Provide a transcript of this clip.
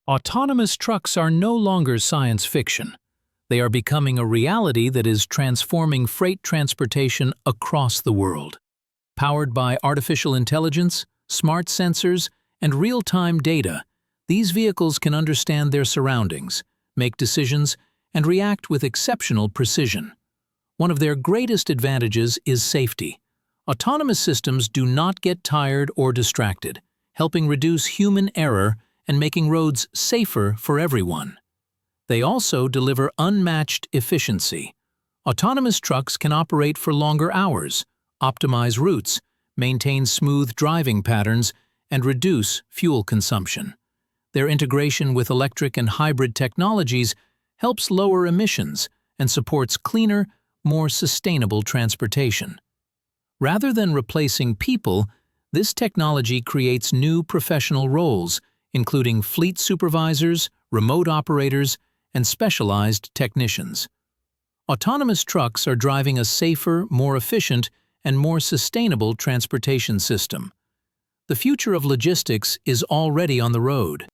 Autonomous trucks are no longer science fiction. They are becoming a reality that is transforming freight transportation across the world. Powered by artificial intelligence, smart sensors, and real-time data, these vehicles can understand their surroundings, make decisions, and react with exceptional precision. One of their greatest advantages is safety. Autonomous systems do not get tired or distracted, helping reduce human error and making roads safer for everyone. They also deliver unmatched efficiency. Autonomous trucks can operate for longer hours, optimize routes, maintain smooth driving patterns, and reduce fuel consumption. Their integration with electric and hybrid technologies helps lower emissions and supports cleaner, more sustainable transportation. Rather than replacing people, this technology creates new professional roles, including fleet supervisors, remote operators, and specialized technicians. Autonomous trucks are driving a safer, more efficient, and more sustainable transportation system. The future of logistics is already on the road.